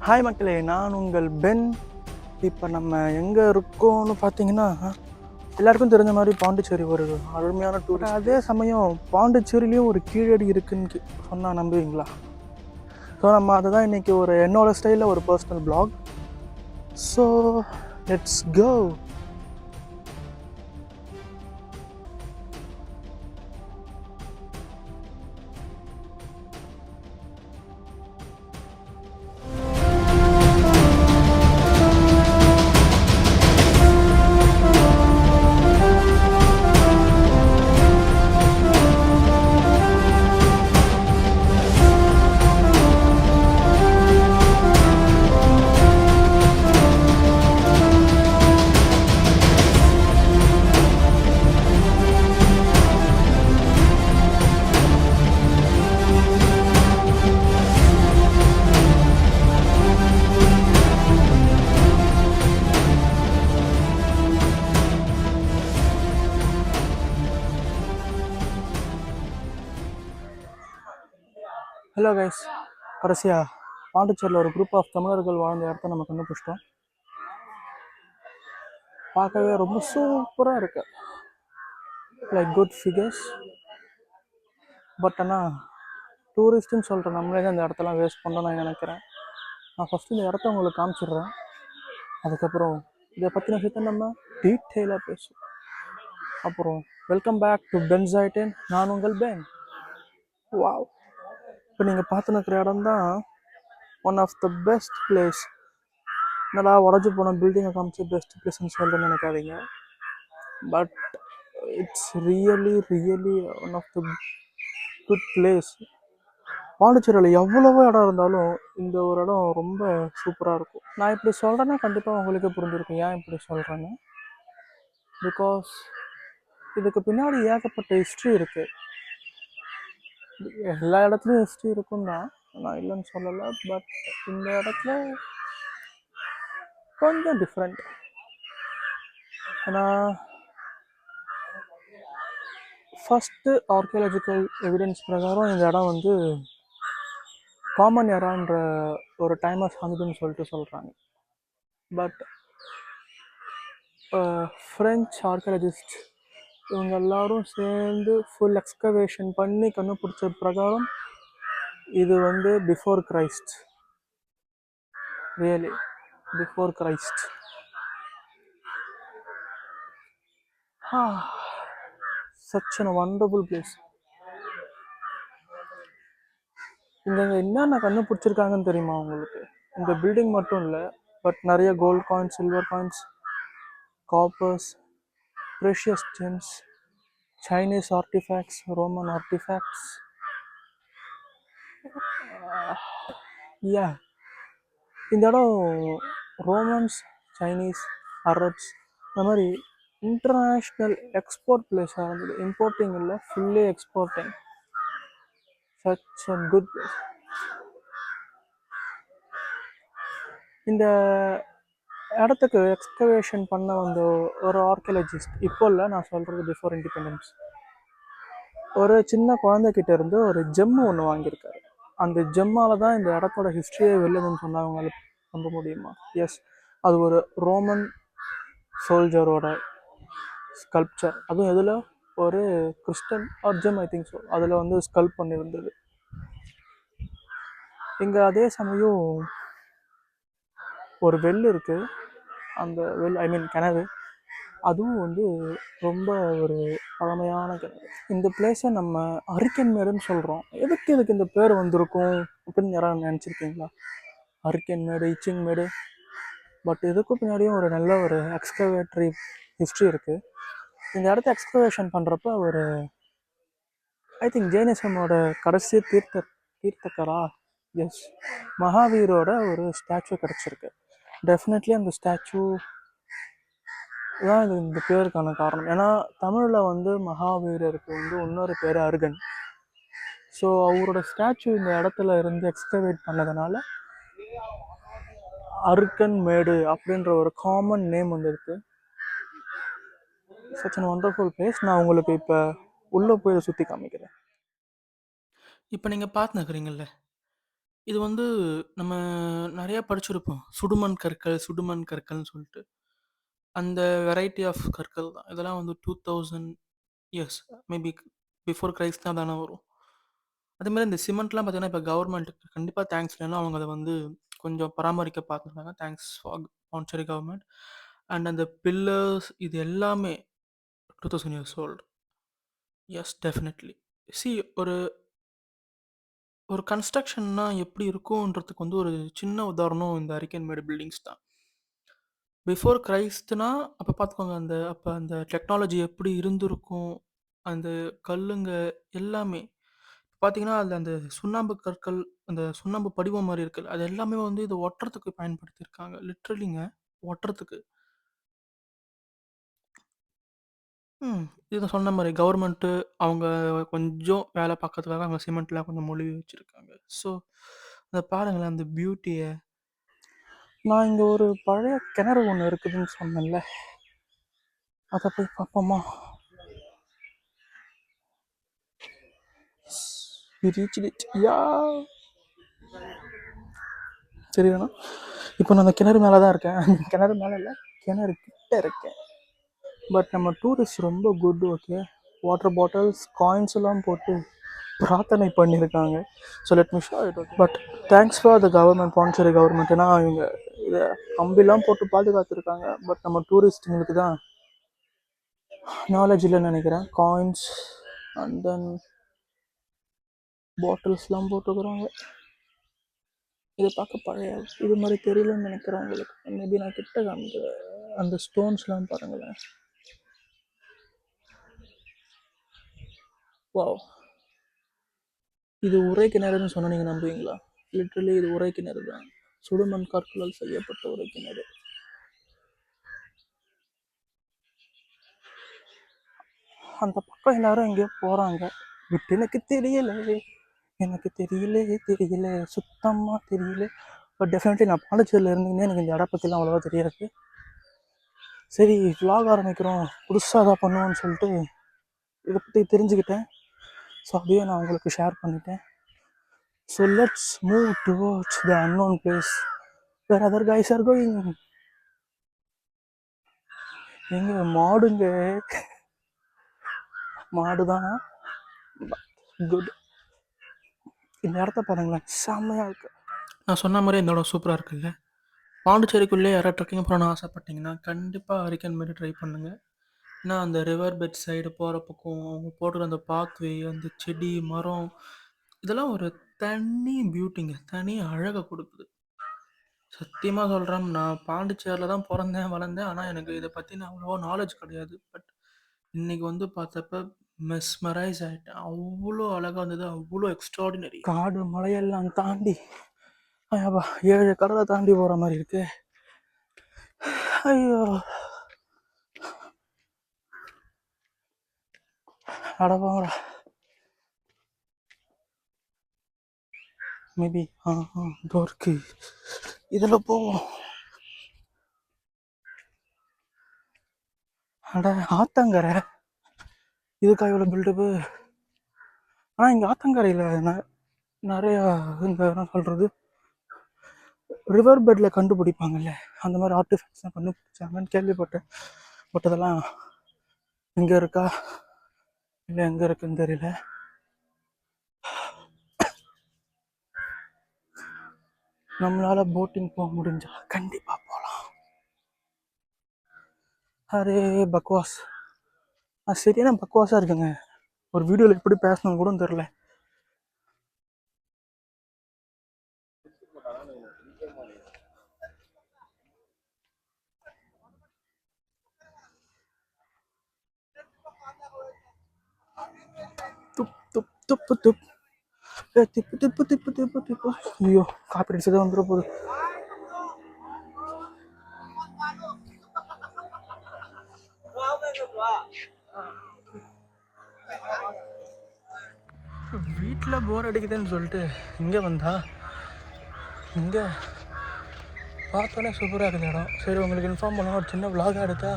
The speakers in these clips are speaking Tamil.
ஹாய் மக்களே, நான் உங்கள் பென். இப்போ நம்ம எங்கே இருக்கோம்னு பார்த்தீங்கன்னா, எல்லாருக்கும் தெரிஞ்ச மாதிரி பாண்டிச்சேரி ஒரு அருமையான டூர். அதே சமயம் பாண்டிச்சேரியிலையும் ஒரு கீழடி இருக்குன்னு சொன்னால் நம்புவீங்களா? ஸோ நம்ம அதை தான் இன்றைக்கி என்னோட ஸ்டைலில் ஒரு personal blog. So let's go. Hello guys, கடைசியாக பாண்டிச்சேரியில் ஒரு குரூப் ஆஃப் தமிழர்கள் வாழ்ந்த இடத்த நம்ம கண்டுபிடிச்சிட்டோம். பார்க்கவே ரொம்ப சூப்பராக இருக்கு, லைக் குட் ஃபிகர்ஸ். பட் ஆனால் டூரிஸ்ட்டுன்னு சொல்கிற நம்மளே தான் இந்த இடத்தெல்லாம் வேஸ்ட் பண்ணணும்னு நான் நினைக்கிறேன். நான் ஃபஸ்ட்டு இந்த இடத்த உங்களுக்கு காமிச்சிடுறேன், அதுக்கப்புறம் இதை பற்றின விஷயத்த நம்ம டீட்டெயிலாக பேசுவோம். அப்புறம் வெல்கம் பேக் டு பென்சைட்டன், நான் உங்கள் பென். வாவ், இப்போ நீங்கள் பார்த்துன்னு இருக்கிற இடம் தான் one of the best place. என்னடா உடஞ்சி போன பில்டிங்கை காமிச்சு பெஸ்ட் பிளேஸ்ன்னு சொல்கிறேன்னு நினைக்காதீங்க. But it's really one of the good place. பாண்டிச்சேரியில் எவ்வளவோ இடம் இருந்தாலும் இந்த ஒரு இடம் ரொம்ப சூப்பராக இருக்கும். நான் இப்படி சொல்கிறேன்னா கண்டிப்பாக உங்களுக்கு புரிஞ்சிருக்கும் ஏன் இப்படி சொல்கிறேன்னு. பிகாஸ் இதுக்கு பின்னாடி ஏகப்பட்ட ஹிஸ்ட்ரி இருக்குது. எல்லா இடத்துலையும் ஹிஸ்ட்ரி இருக்கும் தான், நான் இல்லைன்னு சொல்லலை. பட் இந்த இடத்துல கொஞ்சம் டிஃப்ரெண்ட். ஏன்னா ஃபஸ்ட்டு ஆர்கியாலஜிக்கல் எவிடன்ஸ் பிரகாரம் இந்த இடம் வந்து காமன் எரான்ற ஒரு டைமை சார்ந்ததுன்னு சொல்கிறாங்க. பட் ஃப்ரெஞ்ச் ஆர்கியாலஜிஸ்ட் இவங்க எல்லாரும் சேர்ந்து ஃபுல் எக்ஸ்கவேஷன் பண்ணி கண்டுபிடிச்ச பிரகாரம் இது வந்து before Christ, really before Christ. such a wonderful place. இங்கே என்னென்ன கண்டுபிடிச்சிருக்காங்கன்னு தெரியுமா உங்களுக்கு? இந்த பில்டிங் மட்டும் இல்லை, பட் நிறைய gold coins, silver coins, coppers, precious gems, Chinese artefacts, Roman artefacts. இந்த இடம் ரோமன்ஸ், சைனீஸ், அரப்ஸ் அந்த மாதிரி இன்டர்நேஷ்னல் எக்ஸ்போர்ட் பிளேஸாக இருந்தது. இம்போர்ட்டிங் இல்லை, fully exporting. Such a good place. இந்த இடத்துக்கு எக்ஸ்கவேஷன் பண்ண வந்த ஒரு ஆர்கியாலஜிஸ்ட், இப்போ இல்லை, நான் சொல்கிறது பிஃபோர் இண்டிபெண்டன்ஸ், ஒரு சின்ன குழந்தைகிட்ட இருந்து ஒரு ஜெம்மு ஒன்று வாங்கியிருக்காரு. அந்த ஜெம்மால் தான் இந்த இடத்தோட ஹிஸ்ட்ரியே வெளிலன்னு சொன்னால் அவங்களுக்கு நம்ப முடியுமா? எஸ், அது ஒரு ரோமன் சோல்ஜரோட ஸ்கல்ப்சர். அதுவும் எதில்? ஒரு கிறிஸ்டன் ஆர் ஜெம், ஐ திங்க் ஸோ. அதில் வந்து ஸ்கல்ப் பண்ணியிருந்தது. இங்கே அதே சமயம் ஒரு வெல் இருக்குது. அந்த வெல், ஐ மீன் கிணறு, அதுவும் வந்து ரொம்ப ஒரு பழமையான கிணறு. இந்த பிளேஸை நம்ம ஹரிக்கன் மேடுன்னு சொல்கிறோம். எதுக்கு இந்த பேர் வந்திருக்கும் அப்படின்னு யாராவது நினச்சிருக்கீங்களா? ஹரிக்கன் மேடு, இச்சிங் மேடு. பட் இதுக்கும் பின்னாடியும் ஒரு நல்ல ஒரு எக்ஸ்கவேட்டரி ஹிஸ்ட்ரி இருக்குது. இந்த இடத்த எக்ஸ்கவேஷன் பண்ணுறப்ப ஒரு ஐ திங்க் ஜெயினிசமோட கடைசி தீர்த்தக்கரா, எஸ், மகாவீரோட ஒரு ஸ்டாச்சு கிடச்சிருக்கு. டெஃபினெட்லி அந்த ஸ்டாச்சு தான் இந்த பேருக்கான காரணம். ஏன்னா தமிழில் வந்து மகாவீரருக்கு வந்து இன்னொரு பேர் அருகன். ஸோ அவரோட ஸ்டாச்சு இந்த இடத்துல இருந்து எக்ஸ்கவேட் பண்ணதுனால அருக்கன் மேடு அப்படின்ற ஒரு காமன் நேம் வந்துருக்கு. Such an wonderful place. நான் உங்களுக்கு இப்போ உள்ளே போய் சுற்றி காமிக்கிறேன். இப்போ நீங்கள் பார்த்துக்கிறீங்கல்ல, இது வந்து நம்ம நெறையா படிச்சிருப்போம். சுடுமண் கற்கள், சுடுமண் கற்கள்னு சொல்ட்டு. அந்த வெரைட்டி ஆஃப் கற்கள் தான். இதெல்லாம் வந்து 2000 இயர்ஸ் மேபி பிஃபோர் கிரைஸ்ட் தான் தானே வரும். அதேமாரி இந்த சிமெண்ட்லாம் பார்த்தீங்கன்னா, இப்ப கவர்மெண்ட்டுக்கு கண்டிப்பா தேங்க்ஸ். ஏன்னா, அவங்க அத வந்து கொஞ்சம் பராமரிக்க பார்த்துருக்காங்க. Thanks for Pondicherry government. And அந்த பில்லர்ஸ் இது எல்லாமே 2000 years old. Yes definitely. C ஒரு ஒரு கன்ஸ்ட்ரக்ஷன்னா எப்படி இருக்குன்றதுக்கு வந்து ஒரு சின்ன உதாரணம் இந்த அரிக்கன் மேடு பில்டிங்ஸ் தான். பிஃபோர் கிரைஸ்ட்னா அப்ப பார்த்துக்கோங்க. அப்ப அந்த டெக்னாலஜி எப்படி இருந்திருக்கும். அந்த கல்லுங்க எல்லாமே. பார்த்தீங்கன்னா, அதுல அந்த சுண்ணாம்பு கற்கள், அந்த சுண்ணாம்பு படிவம் மாரி இருக்குல்ல, அது எல்லாமே வந்து இத ஒட்டுறதுக்கு பயன்படுத்தியிருக்காங்க. லிட்டரலிங்க ஒட்டுறதுக்கு. ம். இத சொன்ன மாரி கவர்மெண்ட்டு அவங்க கொஞ்சம் வேல பார்க்கறதுக்காக அவங்க சிமெண்ட்லாம் கொஞ்சம் மொழுவி வச்சிருக்காங்க. ஸோ, அத பாருங்களேன் அந்த பியூட்டிய. நான் இங்க ஒரு பழைய கிணறு ஒண்ணு இருக்குதுன்னு சொன்னேன்ல. அத போய் பார்ப்போமா? We reached it. Yeah. சரிதானா? இப்போ நான் அந்த கிணறு மேல தான் இருக்கேன். கிணறு மேல இல்ல, கிணறு கிட்ட இருக்கேன். பட் நம்ம டூரிஸ்ட் ரொம்ப good. Okay, water bottles coins எல்லாம் போட்டு பிரார்த்தனை பண்ணியிருக்காங்க. So let me show it. Okay, but thanks for the government, Pondicherry government. ஏன்னா இவங்க இதை கம்பிலாம் போட்டு பாதுகாத்துருக்காங்க. பட் நம்ம டூரிஸ்ட்டுங்களுக்கு தான் நாலேஜ் இல்லைன்னு நினைக்கிறேன். காயின்ஸ் அண்ட் தென் பாட்டில்ஸ்லாம் போட்டுக்கிறாங்க. இதை பார்க்க பழைய இது மாதிரி தெரியலன்னு நினைக்கிறேன் உங்களுக்கு. மேபி நான் கிட்ட காமிக்கிறேன். அந்த ஸ்டோன்ஸ்லாம் பாருங்களேன். வாவ், இது உரை கிணறுன்னு சொன்னால் நீங்கள் நம்புவீங்களா? லிட்ரலி இது உரை கிணறு தான். சுடுமண் கற்களால் செய்யப்பட்ட உரை கிணறு. அந்த பக்கம் எல்லாரும் எங்கேயோ போகிறாங்க. விட்டு எனக்கு தெரியல, எனக்கு தெரியல சுத்தமாக தெரியல. பட் டெஃபினெட்லி நான் பாண்டிச்சேரியில் இருந்தீங்கன்னா எனக்கு இந்த இடம் பற்றிலாம் அவ்வளோவா தெரியாது. சரி, vlog ஆரம்பிக்கிறோம், புதுசாக தான் பண்ணுவோன்னு சொல்லிட்டு இதை பற்றி தெரிஞ்சுக்கிட்டேன். ஸோ அப்படியே நான் உங்களுக்கு ஷேர் பண்ணிட்டேன். So let's move towards the unknown place where other guys are going. எங்க மாடுங்க, மாடு தான். குட். இந்த இடத்த பாருங்களேன், செம்மையாக இருக்கு. நான் சொன்ன மாதிரி இந்த இடம் சூப்பராக இருக்குல்ல. பாண்டிச்சேரிக்குள்ளே யாராவது ட்ரெக்கிங் போகணும்னு ஆசைப்பட்டீங்கன்னா கண்டிப்பாக அரிக்கன் மாதிரி ட்ரை பண்ணுங்கள். ஏன்னா அந்த ரிவர் பெட் சைடு போகிற பக்கம் அவங்க போட்டுற அந்த பாத்வே, அந்த செடி மரம், இதெல்லாம் ஒரு தனி பியூட்டிங்க, தனி அழகை கொடுக்குது. சத்தியமாக சொல்கிறேன், நான் பாண்டிச்சேரியில் தான் பிறந்தேன் வளர்ந்தேன். ஆனால் எனக்கு இதை பற்றி நான் அவ்வளோவா நாலேஜ் கிடையாது. பட் இன்னைக்கு வந்து பார்த்தப்ப மெஸ்மரைஸ் ஆகிட்டேன். அவ்வளோ அழகாக இருந்தது, அவ்வளோ எக்ஸ்ட்ராடினரி. காடு மலையெல்லாம் தாண்டி 7 கடலை தாண்டி போகிற மாதிரி இருக்கு. ஐயோ, அடவாங்கடா. மேபி இதோ இருக்கு, இதில் போவோம். அட ஆத்தங்கரை, இதுக்காக இவ்வளோ பில்டப்பு. ஆனால் இங்கே ஆத்தங்கரையில் நிறையா இந்த என்ன சொல்கிறது, ரிவர் பெட்டில் கண்டுபிடிப்பாங்கல்ல, அந்த மாதிரி ஆர்டிஃபேக்ட்ஸ்லாம் கண்டுபிடிச்சாங்கன்னு கேள்விப்பட்டேன். பட் அதெல்லாம் இங்கே இருக்கா இல்லை எங்கே இருக்குன்னு தெரியல. நம்மளால் போட்டிங் போக முடிஞ்சா கண்டிப்பாக போகலாம். அரே பக்வாஸ், சரியான பக்வாஸாக இருக்குங்க. ஒரு வீடியோவில் எப்படி பேசணும்னு கூட தெரில. துப் துப் துப்பு துப், திப்பு திப்பு திப்பு திப்பு திப்பு. ஐயோ, காப்பி அடிச்சதே வந்துட போகுது. வீட்டில் போர் அடிக்குதுன்னு சொல்லிட்டு இங்கே வந்தா, இங்கே பார்த்தோன்னே சூப்பராக இருக்குது இடம். சரி, உங்களுக்கு இன்ஃபார்ம் பண்ணணும் ஒரு சின்ன விலாகாக எடுத்தா.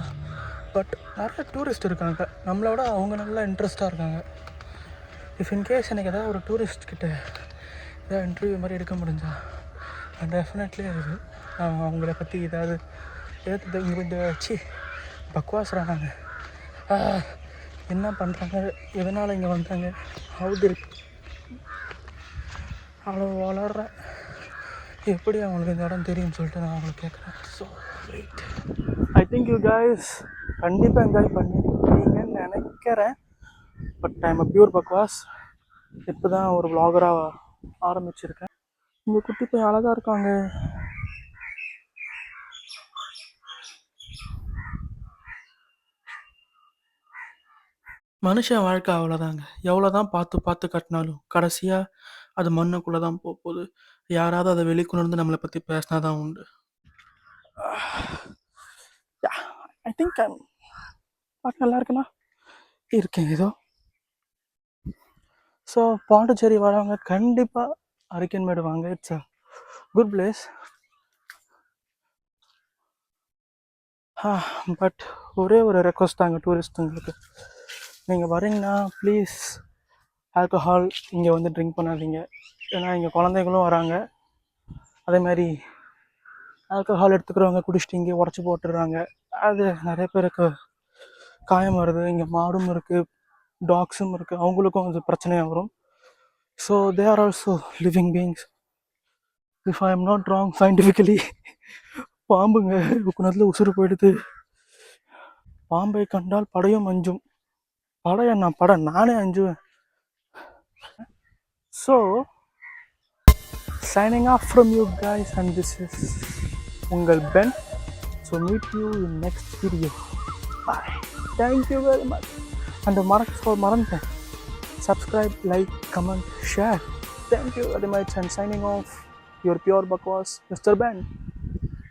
பட் நிறைய டூரிஸ்ட் இருக்காங்க, நம்மளை விட அவங்க நல்லா இன்ட்ரெஸ்டாக இருக்காங்க. இஃப் இன்கேஸ் எனக்கு ஏதாவது ஒரு டூரிஸ்ட் கிட்ட ஏதாவது இன்டர்வியூ மாதிரி எடுக்க முடிஞ்சா டெஃபினெட்லி அது அவங்கள பற்றி ஏதாவது இங்கே இந்த சி பக்வாஸ்றாங்க என்ன பண்ணுறாங்க, எதனால் இங்கே வந்தாங்க, ஹவுது அவ்வளோ வளர்ற எப்படி அவங்களுக்கு இந்த இடம் தெரியும்னு சொல்லிட்டு நான் அவங்களுக்கு கேட்குறேன். So wait, I think you guys கண்டிப்பாக என்ஜாய் பண்ணிருக்கீங்கன்னு நினைக்கிறேன். பட் ஐம் அ பியூர் பக்வாஸ். இப்போ தான் ஒரு vlogger-ஆ ஆரம்பிச்சிருக்கேன். இந்த குட்டி போய் அழகாக இருக்காங்க. மனுஷன் வாழ்க்கை அவ்வளோதாங்க. எவ்வளோ தான் பார்த்து பார்த்து கட்டினாலும் கடைசியாக அது மண்ணுக்குள்ளே தான் போகுது. யாராவது அதை வெளிக்கொண்டு நம்மளை பற்றி பேசினா தான் உண்டு. ஐ திங்க் பார்க்க நல்லா இருக்குண்ணா இருக்கேன் ஏதோ. ஸோ பாண்டிச்சேரி வரவங்க கண்டிப்பாக அரிக்கன்மேடு வாங்க. It's a good place. But ஒரே ஒரு ரெக்வஸ்ட் தாங்க டூரிஸ்ட்டுங்களுக்கு, நீங்கள் வரீங்கன்னா ப்ளீஸ் ஆல்கஹால் இங்கே வந்து ட்ரிங்க் பண்ணாதீங்க. ஏன்னா இங்கே குழந்தைங்களும் வராங்க. அதேமாதிரி ஆல்கஹால் எடுத்துக்கிறவங்க குடிச்சிட்டு இங்கே உடச்சி போட்டுடுறாங்க. அது நிறைய பேருக்கு காயம் வருது. இங்கே மாடும் இருக்குது, டாக்ஸும் இருக்குது, அவங்களுக்கும் அது பிரச்சனையாக வரும். So they are also living beings. If I am not wrong scientifically பாம்புங்க குணத்தில் உசுறு போயிடுது. பாம்பை கண்டால் படையும் அஞ்சும். படை நானே அஞ்சுவேன். So signing off from you guys, and this is ungal Ben. So meet you in next video. Bye. Thank you very much. And marante subscribe, like, comment, share. Thank you very much, and signing off, your pure Bakwas, Mr. Ben.